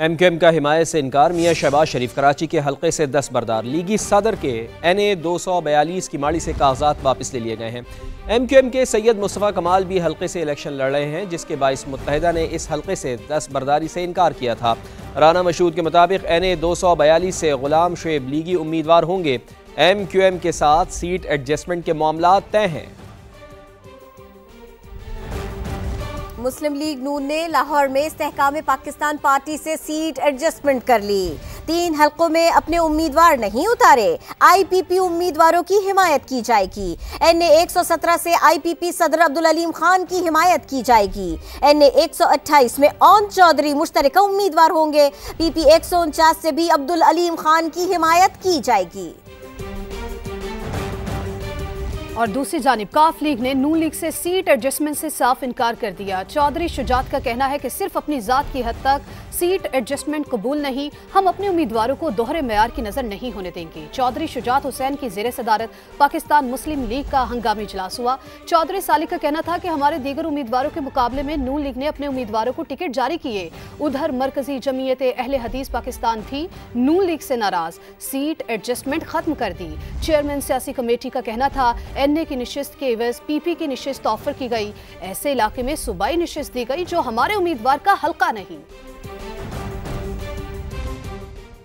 MQM का हिमायत से इनकार। मियां शहबाज शरीफ कराची के हल्के से दस्तबरदार। लीगी सदर के NA 242 की माड़ी से कागजात वापस ले लिए गए हैं। MQM के सैयद मुस्तफ़ा कमाल भी हल्के से इलेक्शन लड़ रहे हैं, जिसके बाइस मुत्तहिदा ने इस हल्के से दस्तबरदारी से इनकार किया था। राना मशहूद के मुताबिक NA 242 से गुलाम शुएब लीगी उम्मीदवार होंगे। MQM के साथ सीट एडजस्टमेंट के मामला तय हैं। मुस्लिम लीग नून ने लाहौर में इस्तेहकाम पाकिस्तान पार्टी से सीट एडजस्टमेंट कर ली। 3 हलकों में अपने उम्मीदवार नहीं उतारे। IPP उम्मीदवारों की हिमायत की जाएगी। NA 117 से IPP सदर अब्दुल अलीम खान की हिमायत की जाएगी। NA 128 में ओन चौधरी मुश्तरका उम्मीदवार होंगे। PP 149 से भी अब्दुल अलीम खान की हिमायत की जाएगी। और दूसरी जानिब काफ लीग ने नून लीग से सीट एडजस्टमेंट से साफ इनकार कर दिया। चौधरी शुजात का कहना है कि सिर्फ अपनी जात की हद तक सीट एडजस्टमेंट कबूल नहीं, हम अपने उम्मीदवारों को दोहरे मेयार की नजर नहीं होने देंगे। चौधरी शुजात हुसैन की जेर सदारत पाकिस्तान मुस्लिम लीग का हंगामी इजलास हुआ। चौधरी सालिक का कहना था कि हमारे दीगर उम्मीदवारों के मुकाबले में नून लीग ने अपने उम्मीदवारों को टिकट जारी किए। उधर मरकजी जमीयत अहले हदीस पाकिस्तान भी नून लीग से नाराज, सीट एडजस्टमेंट खत्म कर दी। चेयरमैन सियासी कमेटी का कहना था NA की निशिस्त के एवज PP की निशिस्त ऑफर की गई। ऐसे इलाके में सूबाई निशिस्त दी गई जो हमारे उम्मीदवार का हल्का नहीं।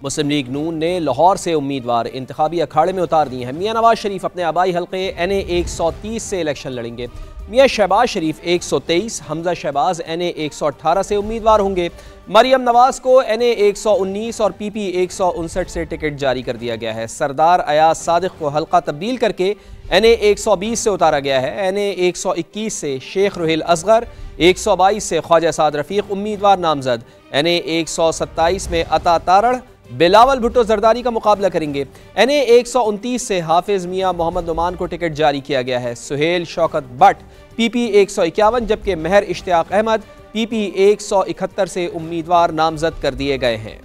मुस्लिम लीग नून ने लाहौर से उम्मीदवार इंतखाबी अखाड़े में उतार दिए हैं। मियां नवाज शरीफ अपने आबाई हल्के NA 130 से इलेक्शन लड़ेंगे। मियां शहबाज शरीफ 123, हमजा शहबाज NA 118 से उम्मीदवार होंगे। मरियम नवाज को NA 119 और PP 159 से टिकट जारी कर दिया गया है। सरदार अयाज सादिक को हल्का तब्दील करके NA 120 से उतारा गया है। NA 121 से शेख रुहिल असगर, 122 से ख्वाजा साद रफीक उम्मीदवार नामजद। NA 127 में अता तारड़ बिलावल भुट्टो जरदारी का मुकाबला करेंगे। NA 129 से हाफिज मियां मोहम्मद नुमान को टिकट जारी किया गया है। सुहेल शौकत बट PP 151, जबकि महर इश्तियाक अहमद PP 171 से उम्मीदवार नामजद कर दिए गए हैं।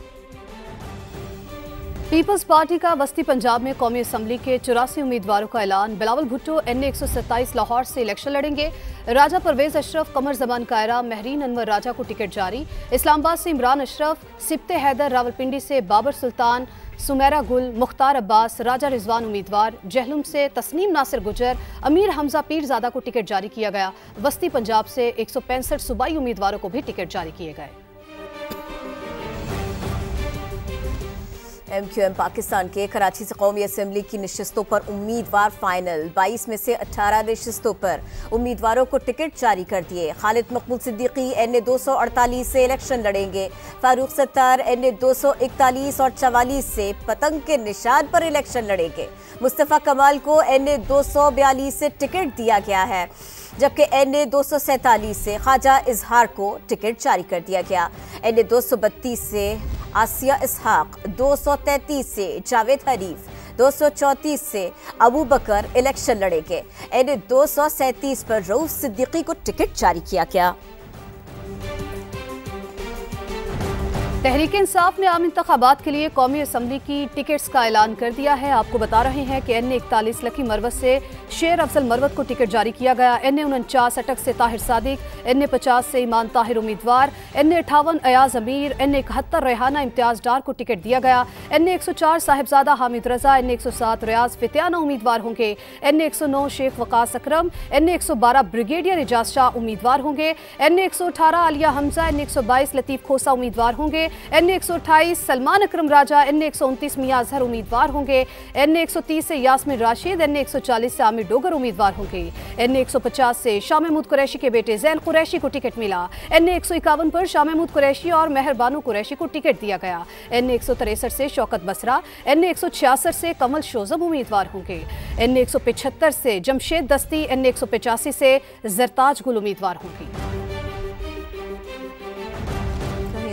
पीपल्स पार्टी का वस्ती पंजाब में कौमी असम्बली के 84 उम्मीदवारों का ऐलान। बिलावल भुट्टो NA 127 लाहौर से इलेक्शन लड़ेंगे। राजा परवेज अशरफ, कमर जमान कायरा, महरीन अनवर राजा को टिकट जारी। इस्लामाबाद से इमरान अशरफ, सिब्ते हैदर, रावलपिंडी से बाबर सुल्तान, सुमेरा गुल, मुख्तार अब्बास, राजा रिजवान उम्मीदवार। जहलुम से तस्नीम नासिर गुजर, अमीर हमजा पीरजादा को टिकट जारी किया गया। वस्ती पंजाब से 165 सूबाई उम्मीदवारों को भी टिकट जारी किए गए। MQM पाकिस्तान के कराची से कौमी असम्बली की नशिस्तों पर उम्मीदवार फाइनल। 22 में से 18 नशिस्तों पर उम्मीदवारों को टिकट जारी कर दिए। खालिद मकबूल सिद्दीकी NA 248 से इलेक्शन लड़ेंगे। फारूक सत्तार NA 241 और 44 से पतंग के निशान पर इलेक्शन लड़ेंगे। मुस्तफ़ा कमाल को NA 242 से टिकट दिया गया है, जबकि NA 247 से ख्वाजा इजहार को टिकट जारी कर दिया गया। NA 232 से आसिया इसहाक, 233 से जावेद हरीफ, 234 से अबू बकर इलेक्शन लड़ेंगे। NA 237 पर रऊफ सिद्दीकी को टिकट जारी किया गया। तहरीक इंसाफ ने आम इंतखाबात के लिए कौमी असम्बली की टिकट्स का ऐलान कर दिया है। आपको बता रहे हैं कि NA 41 लकी मरवत से शेर अफजल मरवत को टिकट जारी किया गया। NA 49 अटक से ताहिर सादिक, NA 50 से ईमान ताहिर उम्मीदवार। NA 58 अयाज अमीर, NA 71 रेहाना इम्तियाज डार को टिकट दिया गया। NA 104 साहिबजादा हामिद रजा, NA 107 रियाज फितियाना उम्मीदवार होंगे। NA 109 शेख वकास अकरम, NA 112 ब्रिगेडियर इजाज शाह उम्मीदवार होंगे। NA 118 आलिया हमजा, NA 122 लतीफ खोसा उम्मीदवार होंगे। NA 128 सलमान अकरम राजा, NA 129 मियां अजहर उम्मीदवार होंगे। NA 130 से यास्मिन राशिद, NA 140 से आमिर डोगर उम्मीदवार होंगे। NA 150 से शाह महमूद कुरैशी के बेटे जैन कुरैशी को टिकट मिला। NA 151 पर शाह महमूद कुरैशी और मेहरबानू कुरैशी को टिकट दिया गया। NA 163 से शौकत बसरा, NA 166 से कमल शोजम उम्मीदवार होंगे। NA 175 से जमशेद दस्ती, NA 185 से जरताज गुल उम्मीदवार होंगी।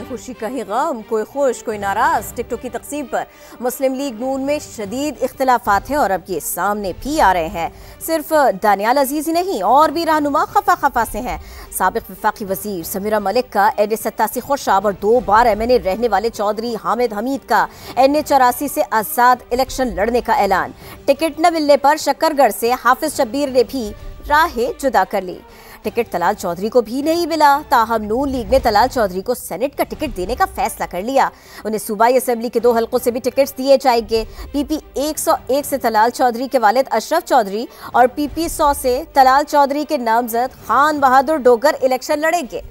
खुशी कहीं गम, कोई खुश कोई नाराज। टिकटों की तकसीम पर मुस्लिम लीग नून में शदीद इख्तिलाफात हैं और अब ये सामने भी आ रहे हैं। सिर्फ दानियाल अजीज ही नहीं, और भी रहनुमा खफा से हैं। साबिक वफाकी वजीर समीरा मलिक का NA 87 खुशाब और 2 बार MNA रहने वाले चौधरी हामिद हमीद का NA 84 से आजाद इलेक्शन लड़ने का ऐलान। टिकट न मिलने पर शक्करगढ़ से हाफिज शब्बीर ने भी राहें जुदा कर ली। टिकट तलाल चौधरी को भी नहीं मिला। ताहम नून लीग ने तलाल चौधरी को सेनेट का टिकट देने का फैसला कर लिया। उन्हें सूबाई असेंबली के 2 हलकों से भी टिकट्स दिए जाएंगे। पीपी 101 से तलाल चौधरी के वालिद अशरफ चौधरी और पीपी 100 से तलाल चौधरी के नामजद खान बहादुर डोगर इलेक्शन लड़ेंगे।